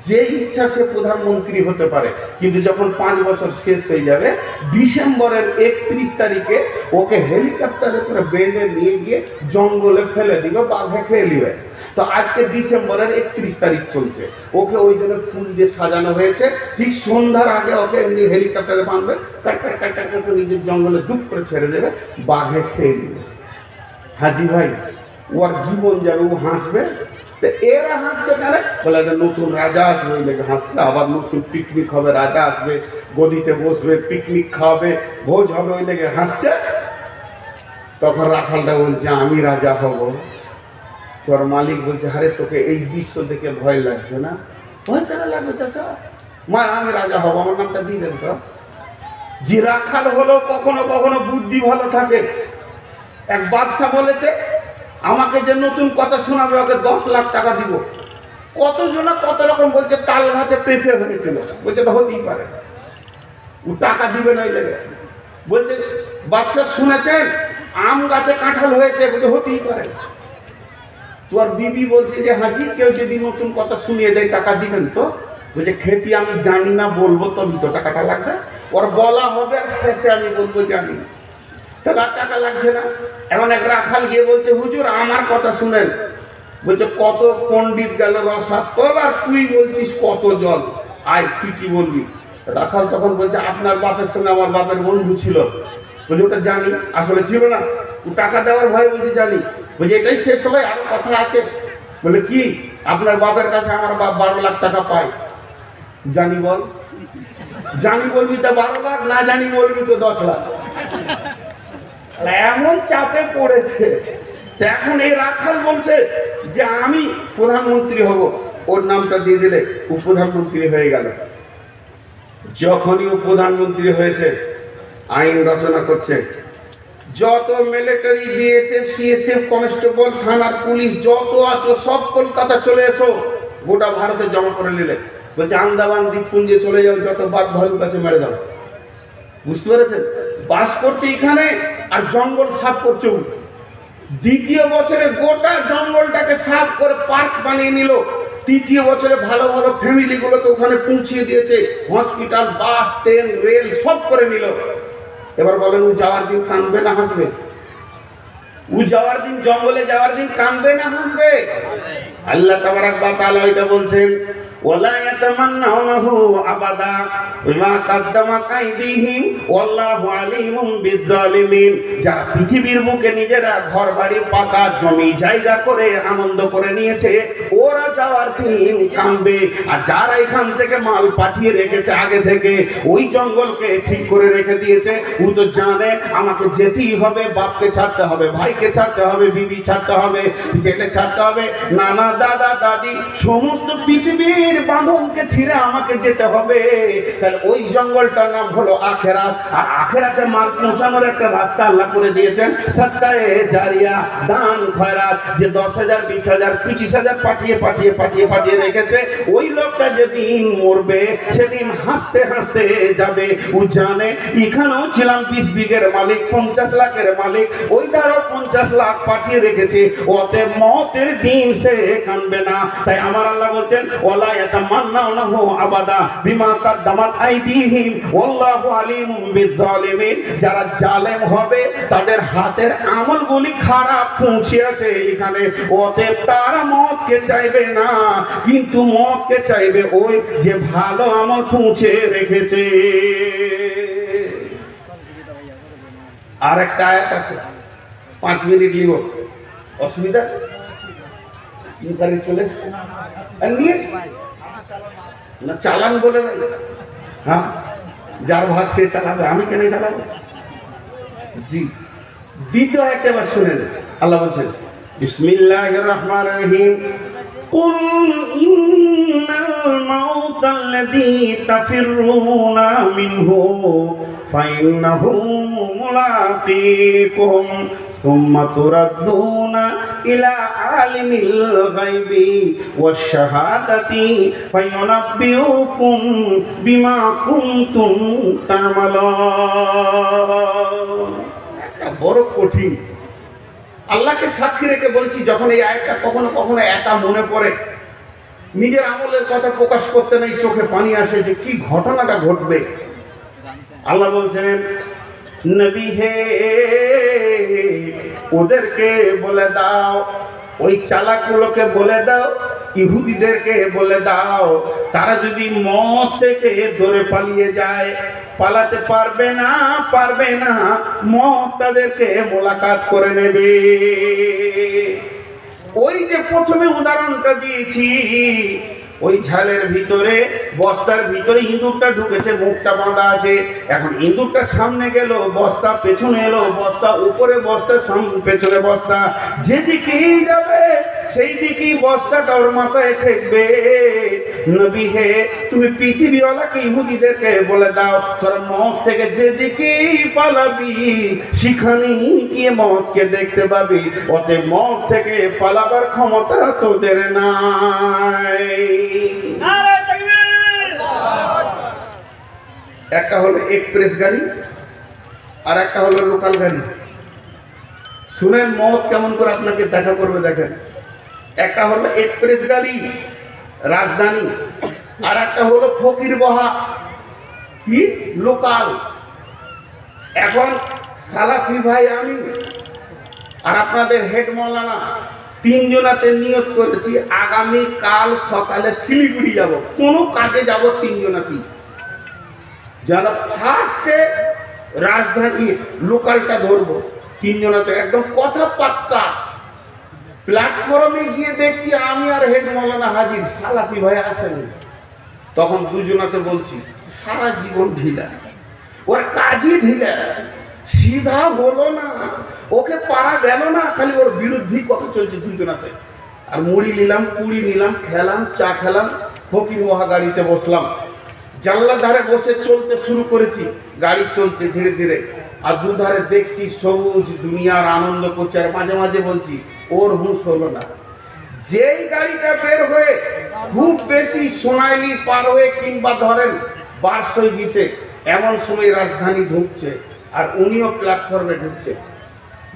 Speaker 1: যে ইচ্ছা সে প্রধানমন্ত্রী হতে পারে, কিন্তু যখন 5 বছর শেষ হয়ে যাবে, ডিসেম্বরের 31 তারিখে ওকে হেলিকপ্টারে করে বেঁধে নিয়ে গিয়ে জঙ্গলে ফেলে দিবে, বাঘে খেয়ে নিবে। তো আজকে ডিসেম্বরের 31 তারিখ চলছে, ওকে ওই জন্য ফুল দিয়ে সাজানো হয়েছে। ঠিক সন্ধ্যার আগে ওকে এমনি হেলিকপ্টারে বাঁধবে, নিজের জঙ্গলে দুপ করে ছেড়ে দেবে, বাঘে খেয়ে নিবে। হাজি ভাই, ওর জীবন যাবে, ও হাসবে। এরা হাসছে কেন? বলে নতুন রাজা আসবে, ওই লেগে হাসছে। আবার নতুন পিকনিক হবে, রাজা আসবে, গদিতে বসবে, পিকনিক খাওয়াবে, ভোজ হবে, ওই লেগে হাসছে। তখন রাখালটা বলছে, আমি রাজা হব। তোর মালিক বলছে, আরে তোকে এই দৃশ্য দেখে ভয় লাগছে না? ভয় কেন লাগবে চাচা? মা আমি রাজা হব, আমার নামটা দিয়ে দেন তো। যে রাখাল হলো কখনো কখনো বুদ্ধি ভালো থাকে। এক বাদশা বলেছে, আমাকে যে নতুন কথা শোনাবে ওকে 10 লাখ টাকা দিব। কতজনা কত রকম বলছে, তাল গাছে পেঁপে হয়েছিল, বলছে এটা হতেই পারে, ও টাকা দিবে না। বলছে বাদশা শুনেছেন আম গাছে কাঁঠাল হয়েছে, বলছে হতেই পারে। তোর বিবি বলছে যে হাজি কেউ যদি নতুন কথা শুনিয়ে দেয় টাকা দিবেন তো? বলছে খেপি আমি জানি না, বলবো তবে তো টাকাটা লাগবে। ওর বলা হবে আর শেষে আমি বলবো জানি, তাহলে টাকা লাগছে না। এখন এক রাখাল গিয়ে বলছে, হুজুর আমার কথা শুনেন, বলছে কত পণ্ডিত গেল রসাতল আর তুই বলছিস কত জল, আয় তুই কি বলবি? রাখাল তখন বলছে আপনার বাপের সঙ্গে আমার বাপের বন্ধু ছিল। বলছে ওটা জানি, আসলে ছিল না, ও টাকা দেওয়ার ভয়ে বলছে জানি। বলছে এটাই শেষ হলো, আরো কথা আছে। বলে কি? আপনার বাপের কাছে আমার বাপ 12 লাখ টাকা পায়। জানি বল, জানি বলবি তো 12 লাখ, না জানি বলবি তো 10 লাখ। এমন চাপে পড়েছে। এখন এই রাখাল বলছে যে আমি প্রধানমন্ত্রী হব, ওর নামটা দিয়ে দিলে ও প্রধানমন্ত্রী হয়ে গেল। যখনই ও প্রধানমন্ত্রী হয়েছে আইন রচনা করছে, যত মিলিটারি, বিএসএফ, সিএসএফ, কনস্টেবল, থানার পুলিশ যত আছো সব কলকাতা চলে এসো, গোটা ভারতে জমা করে নিলে। বলছে আন্দামান দ্বীপপুঞ্জে চলে যাও, যত বাঘ ভালুক আছে মেরে দাও। বুঝতে পেরেছেন? বাস করছে এখানে আর জঙ্গল সাফ করছে। দ্বিতীয় বছরে গোটা জঙ্গলটাকে সাফ করে পার্ক বানিয়ে নিল। তৃতীয় বছরে ভালো ভালো ফ্যামিলিগুলোকে ওখানে পৌঁছিয়ে দিয়েছে, হসপিটাল, বাস, ট্রেন, রেল সব করে নিল। এবার বলেন ও যাওয়ার দিন কাঁদবে না হাসবে? ও যাওয়ার দিন, জঙ্গলে যাওয়ার দিন কাঁদবে না হাসবে? আল্লাহ তাবারাক ওয়া তাআলা এটা বলছেন, ওয়ালা ইয়াতামান্নাউনাহু আবাদা বিমা কাদ্দামাত আইদিহিম ওয়াল্লাহু আলিমুম বিজ্জালিমিন। যারা পৃথিবীর বুকে নিজেরা ঘরবাড়ি, পাকা জমি জায়গা করে আনন্দ করে নিয়েছে, ওরা যাওয়ার দিন কাঁদবে। আর যারা এখান থেকে মাল পাঠিয়ে রেখেছে আগে থেকে, ওই জঙ্গলকে ঠিক করে রেখে দিয়েছে, ও তো জানে আমাকে যেতেই হবে, বাপকে ছাড়তে হবে, ভাইকে ছাড়তে হবে, বিবি ছাড়তে হবে, ছেলে ছাড়তে হবে, নানা দাদা দাদি সমস্ত পৃথিবীর বাঁধনকে ছিঁড়ে আমাকে যেতে হবে। তাহলে ওই জঙ্গলটার নাম হলো আখেরাত। আর আখেরাতে মাল পৌঁছানোর একটা রাস্তা আল্লাহ করে দিয়েছেন, সাদকায়ে জারিয়া, দান খয়রাত। যে 10,000, 20,000, 25,000 পাঠিয়ে পাঠিয়ে পাঠিয়ে পাঠিয়ে রেখেছে, ওই লোকটা যেদিন মরবে সেদিন হাসতে হাসতে যাবে। ও জানে এখানেও ছিলাম 20 বিঘের মালিক, 50 লাখের মালিক, ওই দ্বারা 50 লাখ পাঠিয়ে রেখেছে, ওতে মতের দিন সে কানবে না। তাই আমার আল্লাহ বলছেন, ওয়ালা ইয়াতামান্নাউনাহু আবাদা বিমা কাদ্দামাত আইদিহিম ওয়াল্লাহু আলিমুম বিজ্জালিমিন। যারা জালেম হবে তাদের হাতের আমলগুলি খারাপ পৌঁছে আছে এখানে, ওতে তারা মতকে চাইবে না, কিন্তু মতকে চাইবে ওই যে ভালো আমল পৌঁছে রেখেছে। আর একটা আয়াত আছে, 5 মিনিট লিব, অসুবিধা চলে নিয়ে না, চালান বলে নাই। হ্যাঁ, যার ভাগ সে চালাবে, আমি কেন চালাবো? জি, দ্বিতীয় একটা বার শুনেন। আল্লাহ বলছেন, বিসমিল্লাহির রহমানির রহিম, কুল ইন্নাল মাউতাল্লাযী তাফিররুনা মিনহু ফাইন্নাহু মুলাকীকুম সুম্মা তুরাদ্দুনা ইলা আলিমিল গায়বি ওয়াশ শাহাদাতি ফায়ুনাব্বিউকুম বিমা কুনতুম তা'মালুন। একটা বড় কঠিন। আল্লাহকে সাক্ষী রেখে বলছি, যখন এই আয়াতটা কখনো কখনো একা মনে পড়ে, নিজের আমলের কথা প্রকাশ করতে নেই, চোখে পানি আসে যে কি ঘটনাটা ঘটবে। আল্লাহ বলছেন, নবী হে ওদেরকে বলে দাও, ওই চালাকগুলোকে বলে দাও, ইহুদিদেরকে বলে দাও, তারা যদি মত থেকে দৌড়ে পালিয়ে যায়, পালাতে পারবে না, পারবে না, মত তাদেরকে মোলাকাত করে নেবে। ওই যে প্রথমে উদাহরণটা দিয়েছি, ওই ঝালের ভিতরে, বস্তার ভিতরে ইঁদুরটা ঢুকেছে, মুখটা বাঁধা আছে। এখন ইঁদুরটা সামনে গেল, বস্তা পেছনে এলো, বস্তা উপরে, বস্তা পেছনে বস্তা, যেদিকেই যাবে সেই দিকেই বস্তাটা ওর মাথায় ঠেকবে। নবী হে, তুমি পৃথিবীওয়ালাকে, ইহুদিদেরকে বলে দাও, তোর মত থেকে যেদিকেই পালাবি সেখানেই গিয়ে মতকে দেখতে পাবি, ওতে মত থেকে পালাবার ক্ষমতা তোদের নাই। একটা হলো এক্সপ্রেস গাড়ি আর একটা হলো লোকাল গাড়ি। শুনেন মত কেমন করে আপনাকে দেখা করবে, দেখেন। একটা হলো এক্সপ্রেস গাড়ি, রাজধানী, আর একটা হলো ফকির বহা, কি লোকাল। এখন সালাফি ভাই আমি আর আপনাদের হেড মৌলানা তিনজনাতে নিয়ত করেছি আগামী কাল সকালে শিলিগুড়ি যাব, কোনো কাজে যাব তিনজনাতেই। যারা ফার্স্টে রাজধানী লোকালটা ধরবো তিনজনাতে, একদম কথা পাক্কা। প্ল্যাটফর্মে গিয়ে দেখছি আমি আর হেড মৌলানা হাজির, সালাফি ভাই আসেনি। তখন দুজনাতে বলছি সারা জীবন ঢিলা, ওর কাজই ঢিলা, সিধা হলো না, ওকে পারা গেল না, খালি ওর বিরুদ্ধেই কথা চলছে দুজনাতে। আর মুড়ি নিলাম, কুড়ি নিলাম, খেলাম, চা খেলাম, ফকির মহা গাড়িতে বসলাম, জানলার ধারে বসে চলতে শুরু করেছি। গাড়ি চলছে ধীরে ধীরে, আর দুধারে দেখছি সবুজ দুনিয়ার আনন্দ করছে। আর মাঝে মাঝে বলছি ওর হুঁশ হলো না। যেই গাড়িটা বের হয়ে খুব বেশি সোনাইলি পার হয়ে কিংবা ধরেন বারশোই গেছে, এমন সময় রাজধানী ঢুকছে আর উনিও প্ল্যাটফর্মে ঢুকছে।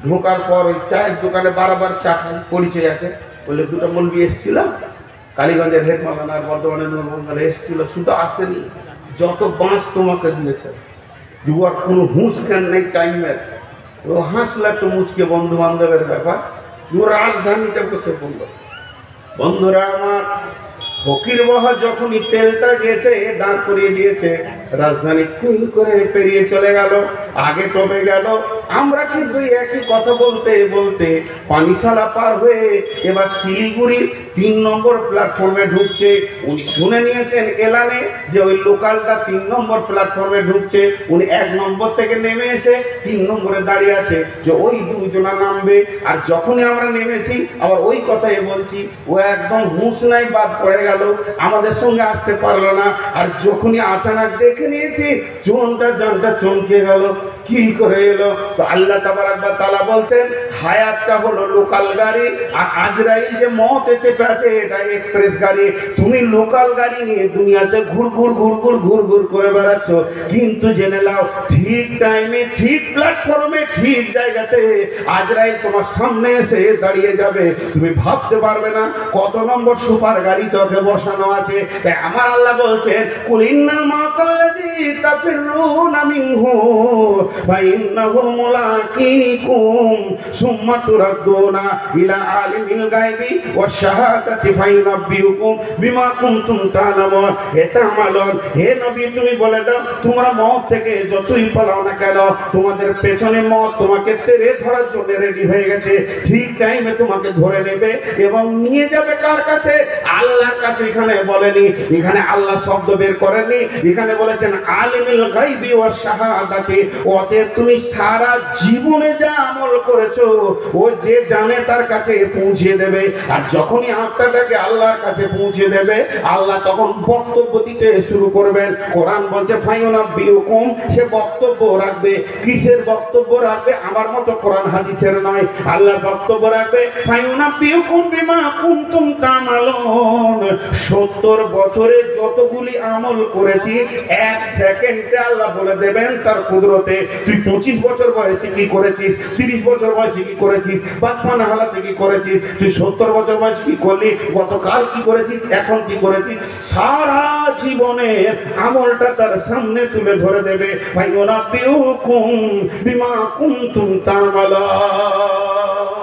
Speaker 1: ঢোকার পর ওই চায়ের দোকানে বারবার চা খাই, পরিচয় আছে বলে দুটো মৌলবি এসেছিল, কালীগঞ্জের হেড মাওলানার বর্ধমানের নূরমন্দিরে এসেছিল, শুধু আসেনি, যত বাঁশ তোমাকে দিয়েছে, যুবক কোনো হুঁশ জ্ঞান নেই টাইমের। ও হাসলো একটু মুচকে, বন্ধু বান্ধবের ব্যাপার। ও রাজধানীতে বসে পড়লো। বন্ধুরা আমার, ফকির বাবা যখনই তেলটা গেছে দাঁড় করিয়ে দিয়েছে, রাজধানী কুই করে পেরিয়ে চলে গেল, আগে টপে গেল। আমরা কিন্তু একই কথা বলতে বলতে পানিশালা পার হয়ে এবার শিলিগুড়ির 3 নম্বর প্ল্যাটফর্মে ঢুকছে। উনি শুনে নিয়েছেন এলানে যে ওই লোকালটা 3 নম্বর প্ল্যাটফর্মে ঢুকছে। উনি 1 নম্বর থেকে নেমে এসে 3 নম্বরে দাঁড়িয়ে আছে যে ওই দুজনা নামবে। আর যখনই আমরা নেমেছি আবার ওই কথাই বলছি, ও একদম হুঁশ নাই, বাদ পড়ে গেল, আমাদের সঙ্গে আসতে পারলো না। আর যখনই আচানক দেখে নিয়েছি জানটা চমকে গেল, কি করে এলো? তো আল্লাহ তাবারাক ওয়া তাআলা বলছেন হায়াতটা হলো লোকাল গাড়ি, আর আজরাইল যে মওতে চেপে আছে এটা এক্সপ্রেস গাড়ি। তুমি লোকাল গাড়ি নিয়ে দুনিয়াতে ঘুর ঘুর করে বেড়াচ্ছ, কিন্তু জেনে নাও ঠিক টাইমে, ঠিক প্ল্যাটফর্মে, ঠিক জায়গাতে আজরাইল তোমার সামনে এসে দাঁড়িয়ে যাবে। তুমি ভাবতে পারবে না কত নম্বর সুপার গাড়ি তোকে বসানো আছে। তাই আমার আল্লাহ বলছেন কুল ইন্নাল মাওতাল্লাযী তাফিরুনা মিনহু ফা ইন্নাহু মুলাকীকুম সুম্মা তুরাদ্দুনা ইলা আলিমিল গায়বি ওয়াশ শাহাদাতি ফায়ুনাব্বিউকুম বিমা কুনতুম তা'লামুন। হে তা'মালুন, হে নবী তুমি বলে দাও, তোমরা মওত থেকে যতই পালাও না কেন, তোমাদের পেছনে মওত তোমাকে তেড়ে ধরার জন্য রেডি হয়ে গেছে। ঠিক টাইমে তোমাকে ধরে নেবে এবং নিয়ে যাবে কার কাছে? আল্লাহর কাছে। এখানে বলেনি, এখানে আল্লাহ শব্দ বের করেননি, এখানে বলেছেন আলিমুল গায়বি ওয়াশ শাহাদাতি। অতএব তুমি সারা জীবনে যা আমল করেছো ও যে জানে তার কাছে পৌঁছে দেবে। আর যখনই আত্মাটাকে আল্লাহর কাছে পৌঁছে দেবে, আল্লাহ তখন বক্তব্য দিতে শুরু করবেন। কোরআন বলছে ফায়ুনাব্বিউকুম, সে বক্তব্য রাখবে। কিসের বক্তব্য রাখবে? আমার মতো কোরআন হাদিসের নয়, আল্লাহর বক্তব্য রাখবে। ফায়ুনাব্বিউকুম বিমা কুনতুম তা'মালুন। 70 বছরে যতগুলি আমল করেছি 1 সেকেন্ডে আল্লাহ বলে দেবেন তার কুদরতে। তুই 25 বছর বয়সে কি করেছিস, 30 বছর বয়সে কি করেছিস, 55 হালাতে কি করেছিস, তুই 70 বছর বয়সে কি করলি, গতকাল কি করেছিস, এখন কি করেছিস, সারা জীবনের আমলটা তার সামনে তুলে ধরে দেবে। ফায়ুনাব্বিউকুম বিমা কুনতুম তা'মালুন।